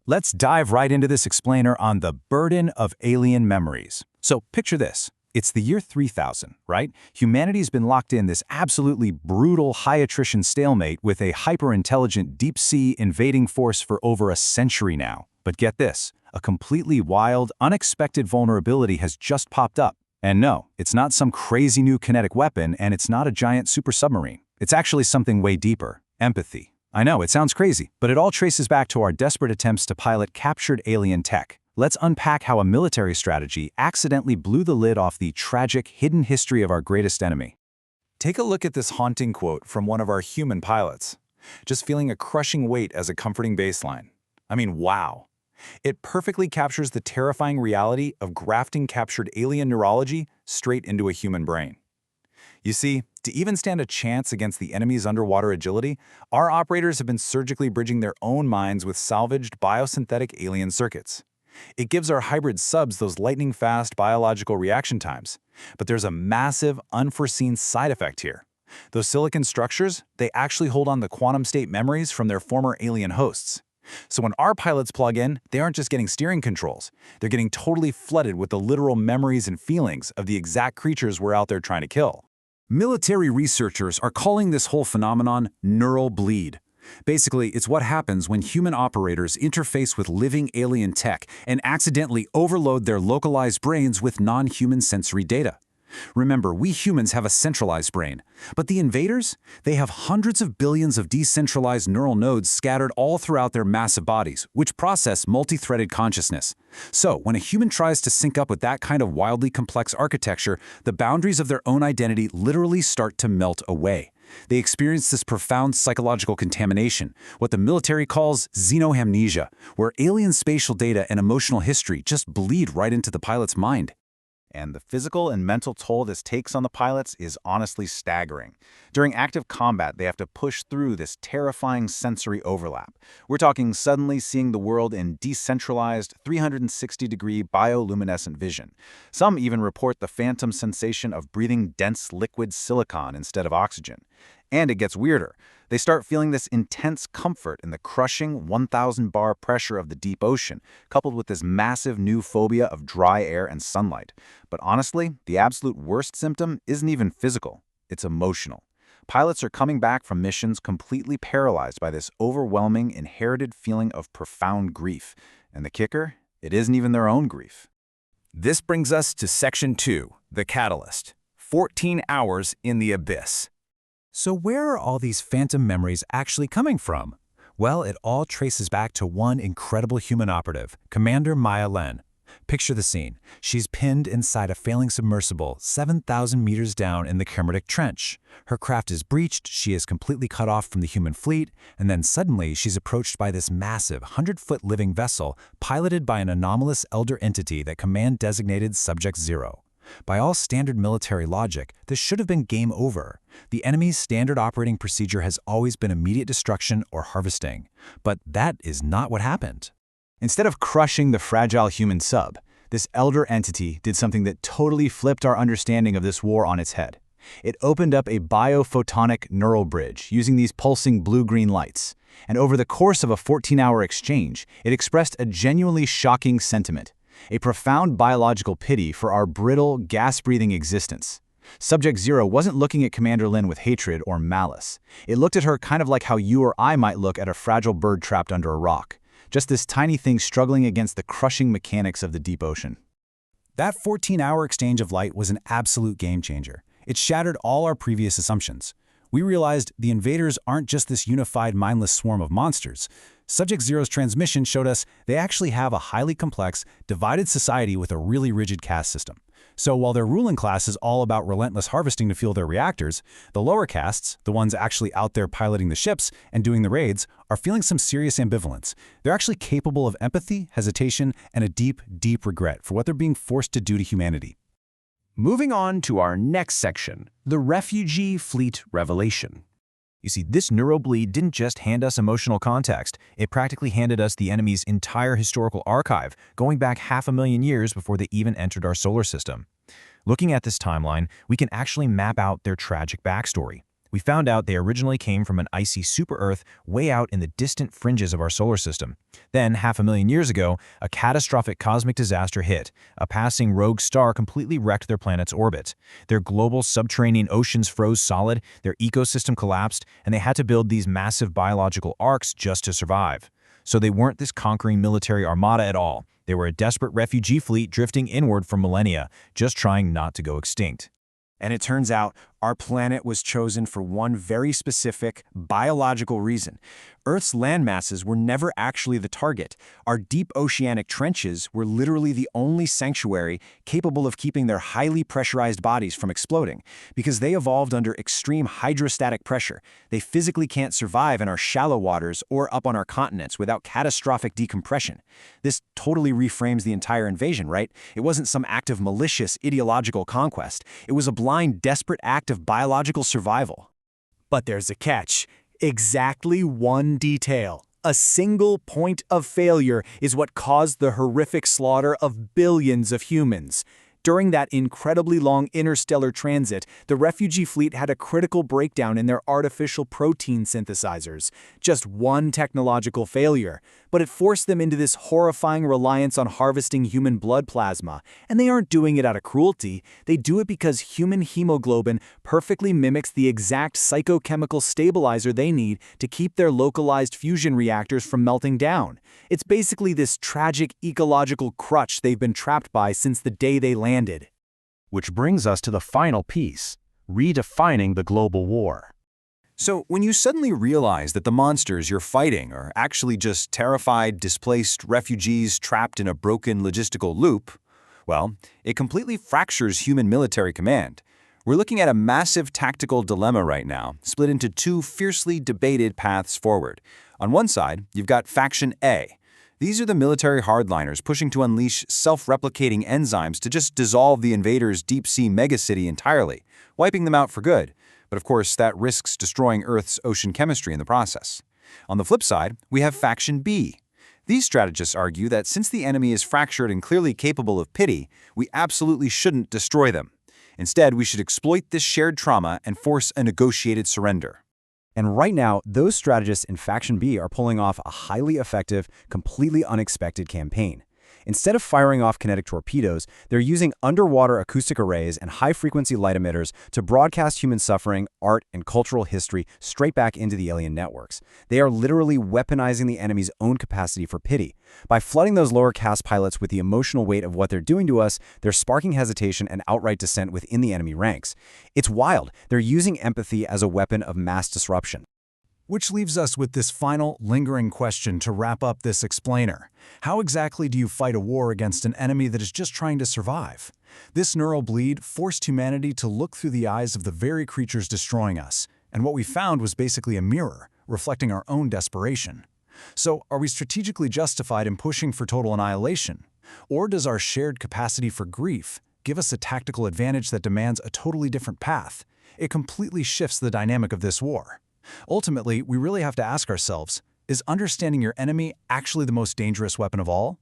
Let's dive right into this explainer on the burden of alien memories. So picture this. It's the year 3000, right? Humanity's been locked in this absolutely brutal high-attrition stalemate with a hyper-intelligent deep-sea invading force for over a century now. But get this, a completely wild, unexpected vulnerability has just popped up. And no, it's not some crazy new kinetic weapon, and it's not a giant super submarine. It's actually something way deeper: empathy. I know, it sounds crazy, but it all traces back to our desperate attempts to pilot captured alien tech. Let's unpack how a military strategy accidentally blew the lid off the tragic, hidden history of our greatest enemy. Take a look at this haunting quote from one of our human pilots. Just feeling a crushing weight as a comforting baseline. I mean, wow. It perfectly captures the terrifying reality of grafting captured alien neurology straight into a human brain. You see, to even stand a chance against the enemy's underwater agility, our operators have been surgically bridging their own minds with salvaged biosynthetic alien circuits. It gives our hybrid subs those lightning-fast biological reaction times. But there's a massive, unforeseen side effect here. Those silicon structures, they actually hold on the quantum state memories from their former alien hosts. So when our pilots plug in, they aren't just getting steering controls. They're getting totally flooded with the literal memories and feelings of the exact creatures we're out there trying to kill. Military researchers are calling this whole phenomenon neural bleed. Basically, it's what happens when human operators interface with living alien tech and accidentally overload their localized brains with non-human sensory data. Remember, we humans have a centralized brain, but the invaders, they have hundreds of billions of decentralized neural nodes scattered all throughout their massive bodies, which process multi-threaded consciousness. So, when a human tries to sync up with that kind of wildly complex architecture, the boundaries of their own identity literally start to melt away. They experience this profound psychological contamination, what the military calls xenoamnesia, where alien spatial data and emotional history just bleed right into the pilot's mind. And the physical and mental toll this takes on the pilots is honestly staggering. During active combat, they have to push through this terrifying sensory overlap. We're talking suddenly seeing the world in decentralized, 360-degree bioluminescent vision. Some even report the phantom sensation of breathing dense liquid silicon instead of oxygen. And it gets weirder. They start feeling this intense comfort in the crushing 1,000-bar pressure of the deep ocean, coupled with this massive new phobia of dry air and sunlight. But honestly, the absolute worst symptom isn't even physical. It's emotional. Pilots are coming back from missions completely paralyzed by this overwhelming, inherited feeling of profound grief. And the kicker? It isn't even their own grief. This brings us to Section 2, the catalyst. 14 hours in the abyss. So where are all these phantom memories actually coming from? Well, it all traces back to one incredible human operative, Commander Maya Lin. Picture the scene. She's pinned inside a failing submersible 7,000 meters down in the Aleutian Trench. Her craft is breached, she is completely cut off from the human fleet, and then suddenly she's approached by this massive 100-foot living vessel piloted by an anomalous elder entity that Command designated Subject Zero. By all standard military logic, this should have been game over. The enemy's standard operating procedure has always been immediate destruction or harvesting. But that is not what happened. Instead of crushing the fragile human sub, this elder entity did something that totally flipped our understanding of this war on its head. It opened up a biophotonic neural bridge using these pulsing blue-green lights. And over the course of a 14-hour exchange, it expressed a genuinely shocking sentiment. A profound biological pity for our brittle, gas-breathing existence. Subject Zero wasn't looking at Commander Lin with hatred or malice. It looked at her kind of like how you or I might look at a fragile bird trapped under a rock. Just this tiny thing struggling against the crushing mechanics of the deep ocean. That 14-hour exchange of light was an absolute game-changer. It shattered all our previous assumptions. We realized the invaders aren't just this unified, mindless swarm of monsters. Subject Zero's transmission showed us they actually have a highly complex, divided society with a really rigid caste system. So while their ruling class is all about relentless harvesting to fuel their reactors, the lower castes, the ones actually out there piloting the ships and doing the raids, are feeling some serious ambivalence. They're actually capable of empathy, hesitation, and a deep, deep regret for what they're being forced to do to humanity. Moving on to our next section, the Refugee Fleet Revelation. You see, this neurobleed didn't just hand us emotional context, it practically handed us the enemy's entire historical archive, going back 500,000 years before they even entered our solar system. Looking at this timeline, we can actually map out their tragic backstory. We found out they originally came from an icy super-Earth way out in the distant fringes of our solar system. Then, 500,000 years ago, a catastrophic cosmic disaster hit. A passing rogue star completely wrecked their planet's orbit. Their global subterranean oceans froze solid, their ecosystem collapsed, and they had to build these massive biological arcs just to survive. So they weren't this conquering military armada at all. They were a desperate refugee fleet drifting inward for millennia, just trying not to go extinct. And it turns out our planet was chosen for one very specific biological reason. Earth's landmasses were never actually the target. Our deep oceanic trenches were literally the only sanctuary capable of keeping their highly pressurized bodies from exploding, because they evolved under extreme hydrostatic pressure. They physically can't survive in our shallow waters or up on our continents without catastrophic decompression. This totally reframes the entire invasion, right? It wasn't some act of malicious, ideological conquest. It was a blind, desperate act of biological survival. But there's a catch. Exactly one detail. A single point of failure is what caused the horrific slaughter of billions of humans. During that incredibly long interstellar transit, the refugee fleet had a critical breakdown in their artificial protein synthesizers. Just one technological failure. But it forced them into this horrifying reliance on harvesting human blood plasma. And they aren't doing it out of cruelty. They do it because human hemoglobin perfectly mimics the exact psychochemical stabilizer they need to keep their localized fusion reactors from melting down. It's basically this tragic ecological crutch they've been trapped by since the day they landed. Which brings us to the final piece, redefining the global war. So when you suddenly realize that the monsters you're fighting are actually just terrified, displaced refugees trapped in a broken logistical loop, well, it completely fractures human military command. We're looking at a massive tactical dilemma right now, split into two fiercely debated paths forward. On one side, you've got Faction A. These are the military hardliners pushing to unleash self-replicating enzymes to just dissolve the invaders' deep-sea megacity entirely, wiping them out for good. But of course, that risks destroying Earth's ocean chemistry in the process. On the flip side, we have Faction B. These strategists argue that since the enemy is fractured and clearly capable of pity, we absolutely shouldn't destroy them. Instead, we should exploit this shared trauma and force a negotiated surrender. And right now, those strategists in Faction B are pulling off a highly effective, completely unexpected campaign. Instead of firing off kinetic torpedoes, they're using underwater acoustic arrays and high-frequency light emitters to broadcast human suffering, art, and cultural history straight back into the alien networks. They are literally weaponizing the enemy's own capacity for pity. By flooding those lower caste pilots with the emotional weight of what they're doing to us, they're sparking hesitation and outright dissent within the enemy ranks. It's wild. They're using empathy as a weapon of mass disruption. Which leaves us with this final, lingering question to wrap up this explainer. How exactly do you fight a war against an enemy that is just trying to survive? This neural bleed forced humanity to look through the eyes of the very creatures destroying us, and what we found was basically a mirror, reflecting our own desperation. So, are we strategically justified in pushing for total annihilation? Or does our shared capacity for grief give us a tactical advantage that demands a totally different path? It completely shifts the dynamic of this war. Ultimately, we really have to ask ourselves, is understanding your enemy actually the most dangerous weapon of all?